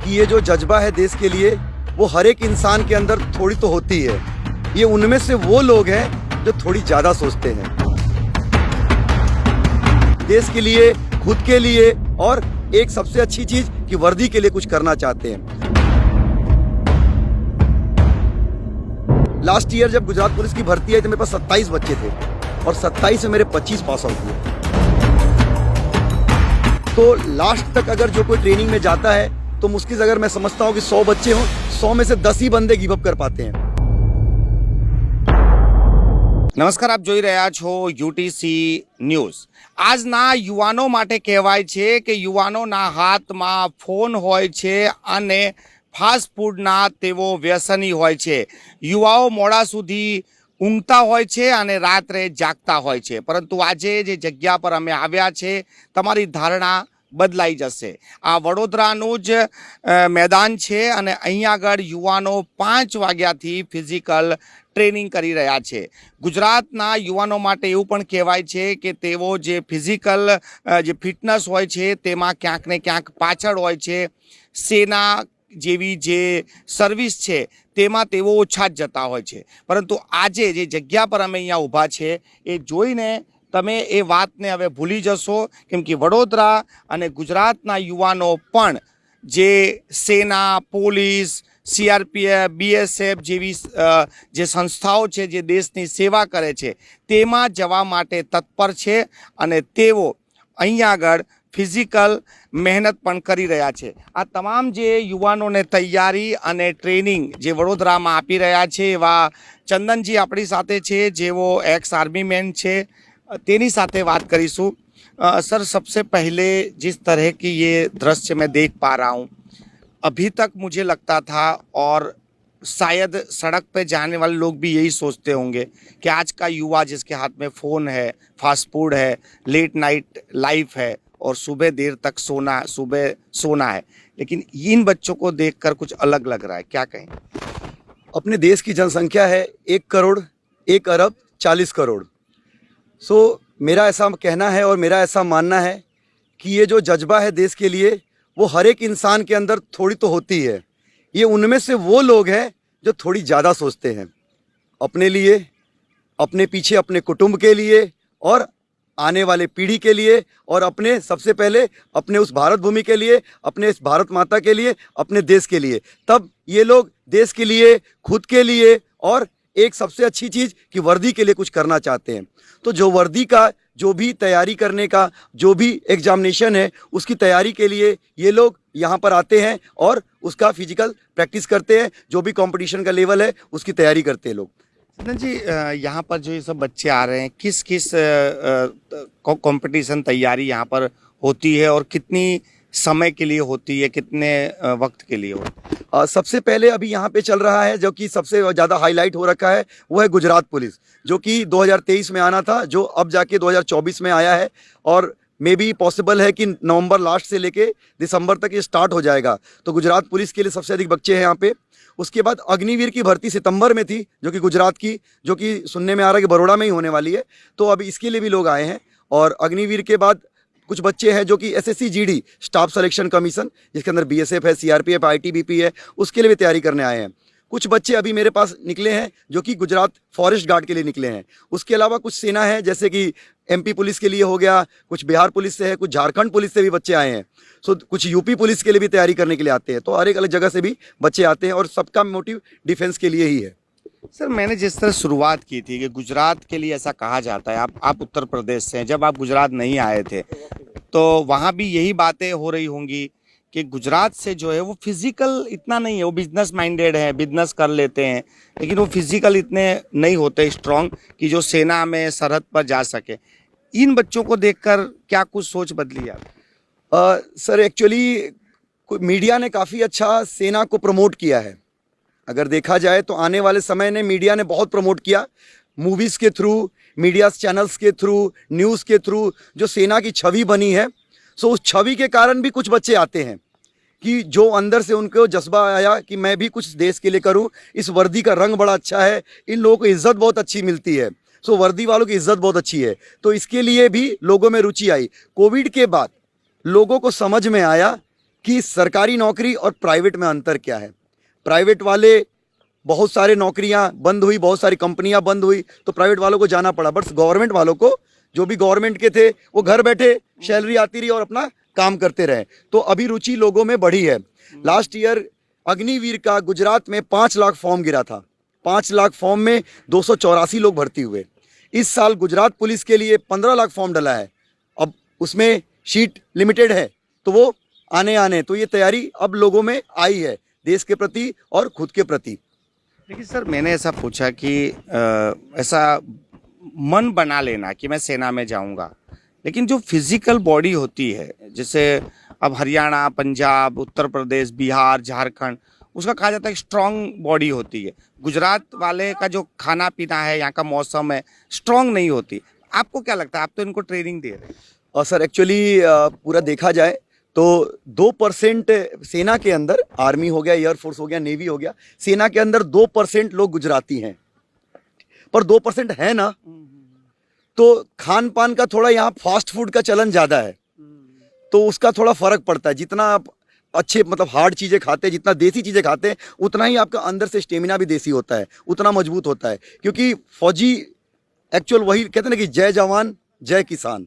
कि ये जो जज्बा है देश के लिए वो हर एक इंसान के अंदर थोड़ी तो होती है। ये उनमें से वो लोग हैं जो थोड़ी ज़्यादा सोचते हैं, देश के लिए, खुद के लिए, और एक सबसे अच्छी चीज़ कि वर्दी के लिए कुछ करना चाहते हैं। लास्ट ईयर जब गुजरात पुलिस की भर्ती आई तो मेरे पास 27 बच्चे थे और 27 में मेरे 25 पास आउट हुए। तो लास्ट तक अगर जो कोई ट्रेनिंग में जाता है तो मुश्किल अगर मैं समझता हूँ कि 100 बच्चे हों, 100 में से 10 ही बंदे गिव अप कर पाते हैं। નમસ્કાર, આપ જોઈ રહ્યા છો યુટીસી ન્યૂઝ। આજના યુવાનો માટે કહેવાય છે કે યુવાનોના હાથમાં ફોન હોય છે અને ફાસ્ટ ફૂડના તેઓ વ્યસની હોય છે। યુવાઓ મોડા સુધી ઊંઘતા હોય છે અને રાત્રે જાગતા હોય છે, પરંતુ આજે જે જગ્યા પર અમે આવ્યા છે તમારી ધારણા બદલાઈ જશે। આ વડોદરાનું જ મેદાન છે અને અહીં આગળ યુવાનો 5 વાગ્યાથી ફિઝિકલ ટ્રેનિંગ કરી રહ્યા છે। ગુજરાતના યુવાનો માટે એવું પણ કહેવાય છે કે તેઓ જે ફિઝિકલ જે ફિટનેસ હોય છે તેમાં ક્યાંક ને ક્યાંક પાછળ હોય છે। સેના જેવી જે સર્વિસ છે તેમાં તેઓ ઓછા જ જતા હોય છે, પરંતુ આજે જે જગ્યા પર અમે અહીંયા ઊભા છે એ જોઈને તમે એ વાતને હવે ભૂલી જશો, કેમ કે વડોદરા અને ગુજરાતના યુવાનો પણ જે સેના, પોલીસ, CRPF, BSF જેવી જે સંસ્થાઓ છે જે દેશની સેવા કરે છે તેમાં જવા માટે તત્પર છે અને તેઓ અહીં આગળ ફિઝિકલ મહેનત પણ કરી રહ્યા છે। આ તમામ જે યુવાનોને તૈયારી અને ટ્રેનિંગ જે વડોદરામાં આપી રહ્યા છે એવા ચંદનજી આપણી સાથે છે, જેઓ એક્સ આર્મી મેન છે। तेनी साथे बात करीशू। सर, सबसे पहले जिस तरह की ये दृश्य मैं देख पा रहा हूँ, अभी तक मुझे लगता था और शायद सड़क पे जाने वाले लोग भी यही सोचते होंगे कि आज का युवा जिसके हाथ में फ़ोन है, फास्ट फूड है, लेट नाइट लाइफ है और सुबह देर तक सोना है, लेकिन इन बच्चों को देखकर कुछ अलग लग रहा है। क्या कहें? अपने देश की जनसंख्या है 1 करोड़ 1 अरब 40 करोड़। मेरा ऐसा कहना है और मेरा ऐसा मानना है कि ये जो जज्बा है देश के लिए वो हर एक इंसान के अंदर थोड़ी तो होती है। ये उनमें से वो लोग हैं जो थोड़ी ज़्यादा सोचते हैं, अपने लिए, अपने पीछे अपने कुटुंब के लिए और आने वाले पीढ़ी के लिए, और अपने सबसे पहले अपने उस भारत भूमि के लिए, अपने इस भारत माता के लिए, अपने देश के लिए। तब ये लोग देश के लिए, खुद के लिए, और एक सबसे अच्छी चीज़ कि वर्दी के लिए कुछ करना चाहते हैं। तो जो वर्दी का जो भी तैयारी करने का जो भी एग्जामिनेशन है उसकी तैयारी के लिए ये लोग यहाँ पर आते हैं और उसका फिजिकल प्रैक्टिस करते हैं। जो भी कंपटीशन का लेवल है उसकी तैयारी करते हैं लोग। चंदन जी, यहाँ पर जो ये सब बच्चे आ रहे हैं, किस किस कंपटीशन तैयारी यहाँ पर होती है और कितनी समय के लिए होती है, कितने वक्त के लिए होती है? सबसे पहले अभी यहाँ पे चल रहा है जो कि सबसे ज़्यादा हाईलाइट हो रखा है वो है गुजरात पुलिस, जो कि 2023 में आना था, जो अब जाके 2024 में आया है, और मे बी पॉसिबल है कि नवंबर लास्ट से लेके दिसंबर तक ये स्टार्ट हो जाएगा। तो गुजरात पुलिस के लिए सबसे अधिक बच्चे हैं यहाँ पे। उसके बाद अग्निवीर की भर्ती सितंबर में थी, जो कि गुजरात की, जो कि सुनने में आ रहा है कि बड़ौदा में ही होने वाली है, तो अभी इसके लिए भी लोग आए हैं। और अग्निवीर के बाद कुछ बच्चे हैं जो कि SSC GD staff selection commission, जिसके अंदर BSF है, CRPF, ITBP है, उसके लिए भी तैयारी करने आए हैं। कुछ बच्चे अभी मेरे पास निकले हैं जो कि गुजरात फॉरेस्ट गार्ड के लिए निकले हैं। उसके अलावा कुछ सेना है, जैसे कि MP पुलिस के लिए हो गया, कुछ बिहार पुलिस से है, कुछ झारखंड पुलिस से भी बच्चे आए हैं। कुछ UP पुलिस के लिए भी तैयारी करने के लिए आते हैं। तो हर एक अलग जगह से भी बच्चे आते हैं और सबका मोटिव डिफेंस के लिए ही है। सर, मैंने जिस तरह शुरुआत की थी कि गुजरात के लिए ऐसा कहा जाता है, आप उत्तर प्रदेश से हैं, जब आप गुजरात नहीं आए थे तो वहाँ भी यही बातें हो रही होंगी कि गुजरात से जो है वो फिजिकल इतना नहीं है, वो बिजनेस माइंडेड है, बिजनेस कर लेते हैं, लेकिन वो फिजिकल इतने नहीं होते स्ट्रांग कि जो सेना में सरहद पर जा सके। इन बच्चों को देखकर क्या कुछ सोच बदली आप? सर, एक्चुअली मीडिया ने काफ़ी अच्छा सेना को प्रमोट किया है। अगर देखा जाए तो आने वाले समय में मीडिया ने बहुत प्रमोट किया, मूवीज़ के थ्रू, मीडिया चैनल्स के थ्रू, न्यूज़ के थ्रू जो सेना की छवि बनी है। सो उस छवि के कारण भी कुछ बच्चे आते हैं कि जो अंदर से उनको जज्बा आया कि मैं भी कुछ देश के लिए करूं। इस वर्दी का रंग बड़ा अच्छा है, इन लोगों को इज्जत बहुत अच्छी मिलती है। सो वर्दी वालों की इज्जत बहुत अच्छी है, तो इसके लिए भी लोगों में रुचि आई। कोविड के बाद लोगों को समझ में आया कि सरकारी नौकरी और प्राइवेट में अंतर क्या है। प्राइवेट वाले बहुत सारे नौकरियां बंद हुई, बहुत सारी कंपनियां बंद हुई, तो प्राइवेट वालों को जाना पड़ा। बट गवर्नमेंट वालों को, जो भी गवर्नमेंट के थे, वो घर बैठे सैलरी आती रही और अपना काम करते रहे। तो अभी रुचि लोगों में बढ़ी है। लास्ट ईयर अग्निवीर का गुजरात में 5 लाख फॉर्म गिरा था। 5 लाख फॉर्म में 284 लोग भर्ती हुए। इस साल गुजरात पुलिस के लिए 15 लाख फॉर्म डला है। अब उसमें सीट लिमिटेड है, तो वो आने तो ये तैयारी अब लोगों में आई है, देश के प्रति और खुद के प्रति। लेकिन सर, मैंने ऐसा पूछा कि ऐसा मन बना लेना कि मैं सेना में जाऊंगा, लेकिन जो फिजिकल बॉडी होती है, जैसे अब हरियाणा, पंजाब, उत्तर प्रदेश, बिहार, झारखंड, उसका कहा जाता है स्ट्रांग बॉडी होती है। गुजरात वाले का जो खाना पीना है, यहाँ का मौसम है, स्ट्रांग नहीं होती। आपको क्या लगता है? आप तो इनको ट्रेनिंग दे रहे हैं। और सर एक्चुअली पूरा देखा जाए तो 2% सेना के अंदर, आर्मी हो गया, एयरफोर्स हो गया, नेवी हो गया, सेना के अंदर 2% लोग गुजराती हैं। पर 2% है ना, तो खान पान का थोड़ा यहाँ फास्ट फूड का चलन ज़्यादा है, तो उसका थोड़ा फर्क पड़ता है। जितना आप अच्छे मतलब हार्ड चीज़ें खाते हैं, जितना देसी चीज़ें खाते हैं, उतना ही आपका अंदर से स्टेमिना भी देसी होता है, उतना मजबूत होता है। क्योंकि फौजी एक्चुअल वही कहते हैं ना कि जय जवान जय किसान,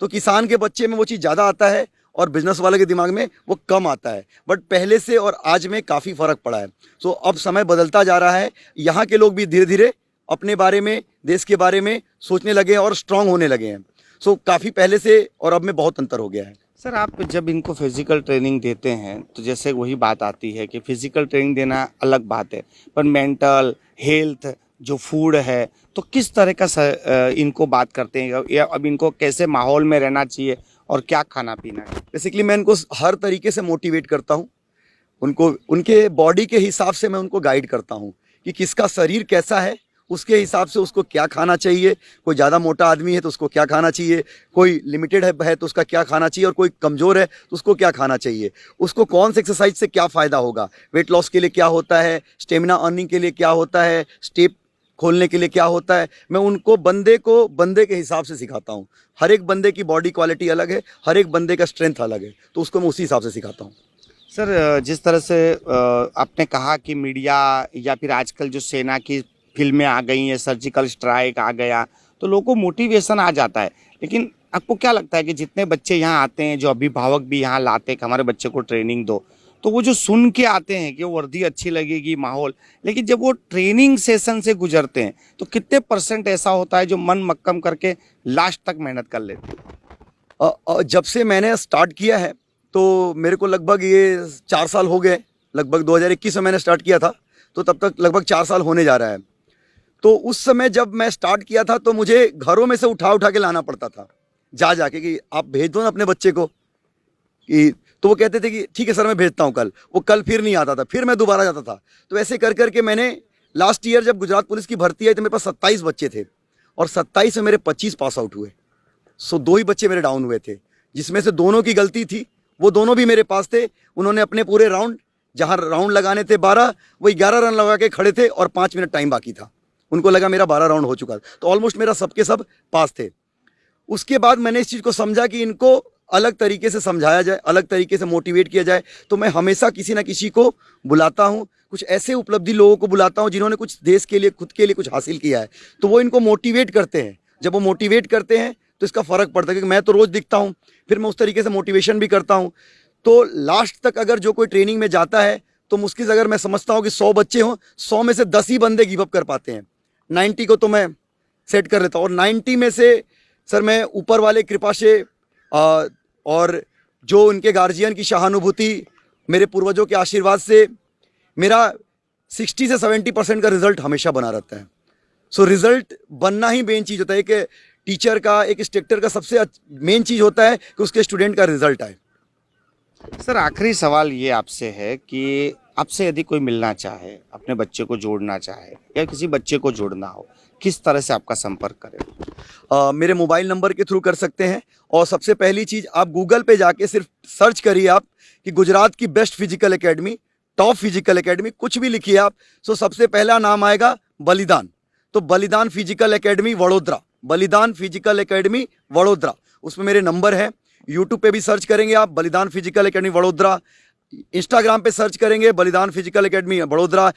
तो किसान के बच्चे में वो चीज़ ज़्यादा आता है और बिजनेस वाले के दिमाग में वो कम आता है। बट पहले से और आज में काफ़ी फ़र्क पड़ा है। सो अब समय बदलता जा रहा है, यहाँ के लोग भी धीरे धीरे अपने बारे में, देश के बारे में सोचने लगे हैं और स्ट्रांग होने लगे हैं। सो काफ़ी पहले से और अब में बहुत अंतर हो गया है। सर, आप जब इनको फिजिकल ट्रेनिंग देते हैं तो जैसे वही बात आती है कि फिजिकल ट्रेनिंग देना अलग बात है, पर मेंटल हेल्थ जो फूड है, तो किस तरह का इनको बात करते हैं, या अब इनको कैसे माहौल में रहना चाहिए और क्या खाना पीना है? बेसिकली मैं इनको हर तरीके से मोटिवेट करता हूँ। उनको उनके बॉडी के हिसाब से मैं उनको गाइड करता हूँ कि किसका शरीर कैसा है, उसके हिसाब से उसको क्या खाना चाहिए। कोई ज़्यादा मोटा आदमी है तो उसको क्या खाना चाहिए, कोई लिमिटेड है तो उसका क्या खाना चाहिए, और कोई कमज़ोर है तो उसको क्या खाना चाहिए, उसको कौन से एक्सरसाइज से क्या फ़ायदा होगा, वेट लॉस के लिए क्या होता है, स्टेमिना अर्निंग के लिए क्या होता है, स्टेप खोलने के लिए क्या होता है। मैं उनको बंदे को बंदे के हिसाब से सिखाता हूँ। हर एक बंदे की बॉडी क्वालिटी अलग है, हर एक बंदे का स्ट्रेंथ अलग है, तो उसको मैं उसी हिसाब से सिखाता हूँ। सर, जिस तरह से आपने कहा कि मीडिया या फिर आजकल जो सेना की फिल्में आ गई हैं, सर्जिकल स्ट्राइक आ गया, तो लोगों को मोटिवेशन आ जाता है। लेकिन आपको क्या लगता है कि जितने बच्चे यहाँ आते हैं, जो अभिभावक भी यहाँ लाते हैं कि हमारे बच्चे को ट्रेनिंग दो, तो वो जो सुन के आते हैं कि वो वर्दी अच्छी लगेगी, माहौल, लेकिन जब वो ट्रेनिंग सेशन से गुजरते हैं तो कितने % ऐसा होता है जो मन मक्कम करके लास्ट तक मेहनत कर लेते हैं? जब से मैंने स्टार्ट किया है तो मेरे को लगभग ये 4 साल हो गए। लगभग 2021 में मैंने स्टार्ट किया था, तो तब तक लगभग 4 साल होने जा रहा है। तो उस समय जब मैं स्टार्ट किया था तो मुझे घरों में से उठा उठा के लाना पड़ता था, जा जाके कि आप भेज दो ना अपने बच्चे को, कि तो वो कहते थे कि ठीक है सर मैं भेजता हूँ कल। वो कल फिर नहीं आता था, फिर मैं दोबारा जाता था। तो ऐसे कर करके मैंने लास्ट ईयर जब गुजरात पुलिस की भर्ती आई तो मेरे पास 27 बच्चे थे, और 27 में मेरे 25 पास आउट हुए। सो 2 ही बच्चे मेरे डाउन हुए थे, जिसमें से दोनों की गलती थी। वो दोनों भी मेरे पास थे, उन्होंने अपने पूरे राउंड, जहाँ राउंड लगाने थे 12, वो 11 रन लगा के खड़े थे और 5 मिनट टाइम बाकी था। उनको लगा मेरा 12 राउंड हो चुका था, तो ऑलमोस्ट मेरा सबके सब पास थे। उसके बाद मैंने इस चीज़ को समझा कि इनको अलग तरीके से समझाया जाए, अलग तरीके से मोटिवेट किया जाए। तो मैं हमेशा किसी ना किसी को बुलाता हूँ, कुछ ऐसे उपलब्धि लोगों को बुलाता हूँ जिन्होंने कुछ देश के लिए, खुद के लिए कुछ हासिल किया है, तो वो इनको मोटिवेट करते हैं। जब वो मोटिवेट करते हैं तो इसका फ़र्क पड़ता है, क्योंकि मैं तो रोज़ दिखता हूँ, फिर मैं उस तरीके से मोटिवेशन भी करता हूँ। तो लास्ट तक अगर जो कोई ट्रेनिंग में जाता है तो मुश्किल से, अगर मैं समझता हूँ कि 100 बच्चे हों, 100 में से 10 ही बंदे गिव अप कर पाते हैं। 90 को तो मैं सेट कर लेता हूँ, और 90 में से सर मैं ऊपर वाले कृपा से और जो उनके गार्जियन की सहानुभूति, मेरे पूर्वजों के आशीर्वाद से मेरा 60 से 70% का रिजल्ट हमेशा बना रहता है। सो रिजल्ट बनना ही मेन चीज़ होता है। एक टीचर का, एक इंस्ट्रक्टर का सबसे मेन चीज़ होता है कि उसके स्टूडेंट का रिजल्ट आए। सर, आखिरी सवाल ये आपसे है कि आपसे यदि कोई मिलना चाहे, अपने बच्चे को जोड़ना चाहे या किसी बच्चे को जोड़ना हो, किस तरह से आपका संपर्क करें? मेरे मोबाइल नंबर के थ्रू कर सकते हैं। और सबसे पहली चीज़, आप गूगल पे जाके सिर्फ सर्च करिए आप कि गुजरात की best physical academy, top physical academy, कुछ भी लिखिए आप, सो सबसे पहला नाम आएगा बलिदान। तो बलिदान फिजिकल एकेडमी वडोदरा, बलिदान फिजिकल एकेडमी वडोदरा, उसमें मेरे नंबर है। यूट्यूब पे भी सर्च करेंगे आप बलिदान फिजिकल एकेडमी वडोदरा, इंस्टाग्राम पे सर्च करेंगे बलिदान फिजिकल एकेडमी वडोदरा,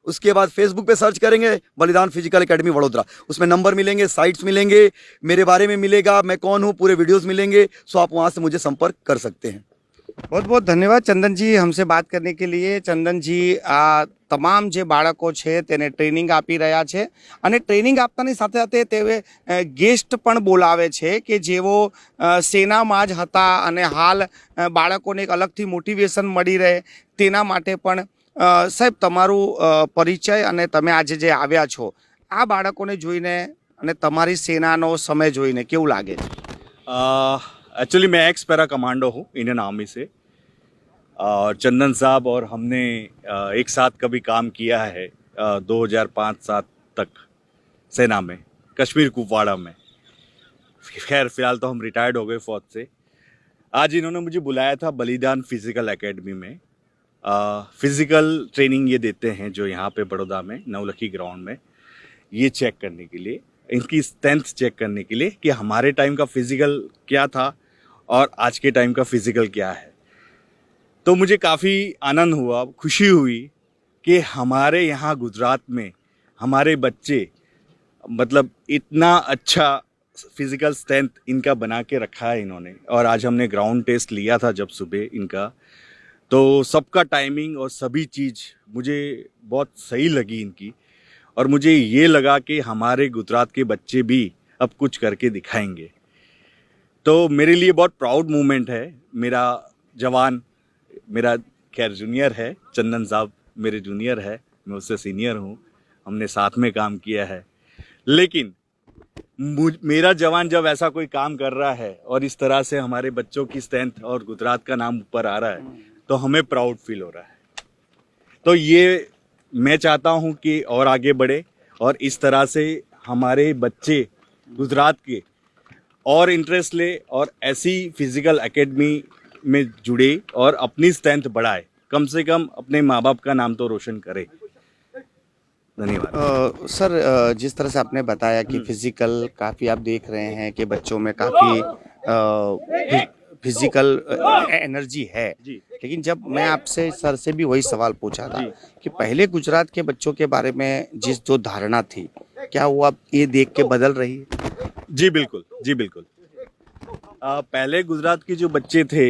उसके बाद फेसबुक पे सर्च करेंगे बलिदान फिजिकल एकेडमी वडोदरा। उसमें नंबर मिलेंगे, साइट्स मिलेंगे, मेरे बारे में मिलेगा, मैं कौन हूँ, पूरे वीडियोस मिलेंगे। सो आप वहाँ से मुझे संपर्क कर सकते हैं। बहुत बहुत ધન્યવાદ ચંદનજી हमसे बात करने के लिए। ચંદનજી આ તમામ જે બાળકો છે તેને ટ્રેનિંગ આપી રહ્યા છે અને ટ્રેનિંગ આપતાની સાથે સાથે તે ગેસ્ટ પણ બોલાવે છે કે જેઓ સેનામાં જ હતા અને હાલ બાળકોને એક અલગથી મોટિવેશન મળી રહે તેના માટે પણ સાહેબ તમારું પરિચય અને તમે આજે જે આવ્યા છો આ બાળકોને જોઈને અને તમારી સેનાનો સમય જોઈને કેવું લાગે છે? एक्चुअली मैं एक्स पैरा कमांडो हूँ इंडियन आर्मी से, और चंदन साहब और हमने एक साथ कभी काम किया है 2005-7 तक सेना में, कश्मीर कुपवाड़ा में। खैर फिलहाल तो हम रिटायर्ड हो गए फौज से। आज इन्होंने मुझे बुलाया था बलिदान फिजिकल एकेडमी में। फिजिकल ट्रेनिंग ये देते हैं जो यहाँ पे बड़ौदा में नवलखी ग्राउंड में, ये चेक करने के लिए, इनकी स्ट्रेंथ चेक करने के लिए कि हमारे टाइम का फिजिकल क्या था और आज के टाइम का फिजिकल क्या है। तो मुझे काफ़ी आनंद हुआ, खुशी हुई कि हमारे यहाँ गुजरात में हमारे बच्चे मतलब इतना अच्छा फिजिकल स्ट्रेंथ इनका बना के रखा है इन्होंने। और आज हमने ग्राउंड टेस्ट लिया था जब सुबह इनका, तो सबका टाइमिंग और सभी चीज़ मुझे बहुत सही लगी इनकी। और मुझे ये लगा कि हमारे गुजरात के बच्चे भी अब कुछ करके दिखाएंगे। तो मेरे लिए बहुत प्राउड मोमेंट है। मेरा जवान मेरा खैर जूनियर है, चंदन साहब मेरे जूनियर है, मैं उससे सीनियर हूँ, हमने साथ में काम किया है। लेकिन मेरा जवान जब ऐसा कोई काम कर रहा है और इस तरह से हमारे बच्चों की स्ट्रेंथ और गुजरात का नाम ऊपर आ रहा है तो हमें प्राउड फील हो रहा है। तो ये मैं चाहता हूँ कि और आगे बढ़े और इस तरह से हमारे बच्चे गुजरात के और इंटरेस्ट ले और ऐसी फिजिकल एकेडमी में जुड़े और अपनी स्ट्रेंथ बढ़ाए, कम से कम अपने माँ बाप का नाम तो रोशन करे। धन्यवाद। सर जिस तरह से आपने बताया कि फिजिकल काफ़ी आप देख रहे हैं कि बच्चों में काफ़ी फिजिकल एनर्जी है, लेकिन जब मैं आपसे सर से भी वही सवाल पूछा था कि पहले गुजरात के बच्चों के बारे में जिस जो धारणा थी, क्या वो आप ये देख के बदल रही है? जी बिल्कुल, जी बिल्कुल। पहले गुजरात के जो बच्चे थे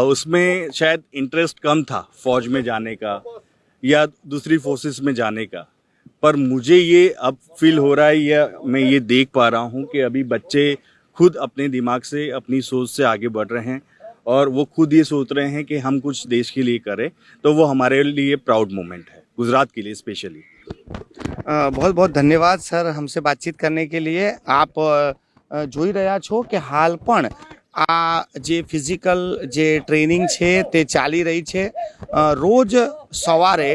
उसमें शायद इंटरेस्ट कम था फौज में जाने का या दूसरी फोर्सेस में जाने का, पर मुझे ये अब फील हो रहा है या मैं ये देख पा रहा हूँ कि अभी बच्चे खुद अपने दिमाग से, अपनी सोच से आगे बढ़ रहे हैं और वो खुद ये सोच रहे हैं कि हम कुछ देश के लिए करें। तो वो हमारे लिए प्राउड मोमेंट है, गुजरात के लिए स्पेशली। बहुत बहुत धन्यवाद सर हमसे बातचीत करने के लिए। आप જોઈ રહ્યા છો કે હાલ પણ આ જે ફિઝિકલ જે ટ્રેનિંગ છે તે ચાલી રહી છે। રોજ સવારે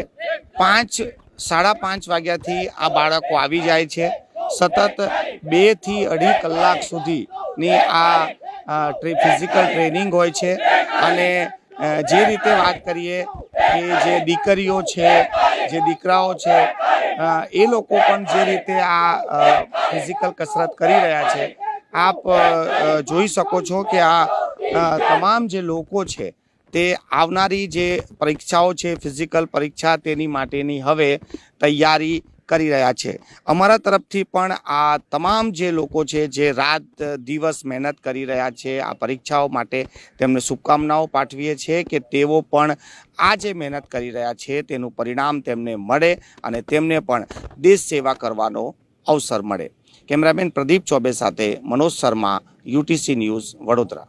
5-5:30 વાગ્યાથી આ બાળકો આવી જાય છે। સતત 2 થી 2.5 કલાક સુધીની આ ફિઝિકલ ટ્રેનિંગ હોય છે। અને જે રીતે વાત કરીએ કે જે દીકરીઓ છે, જે દીકરાઓ છે, એ લોકો પણ જે રીતે આ ફિઝિકલ કસરત કરી રહ્યા છે, આપ જોઈ શકો છો કે આ તમામ જે લોકો છે તે આવનારી જે પરીક્ષાઓ છે ફિઝિકલ પરીક્ષા તેની માટેની હવે તૈયારી કરી રહ્યા છે। અમારા તરફથી પણ આ તમામ જે લોકો છે જે રાત દિવસ મહેનત કરી રહ્યા છે આ પરીક્ષાઓ માટે તેમને શુભકામનાઓ પાઠવીએ છીએ કે તેઓ પણ આ જે મહેનત કરી રહ્યા છે તેનું પરિણામ તેમને મળે અને તેમને પણ દેશ સેવા કરવાનો અવસર મળે। કેમેરામેન પ્રદીપ ચોબે સાથે મનોજ શર્મા, UTC ન્યૂઝ, વડોદરા।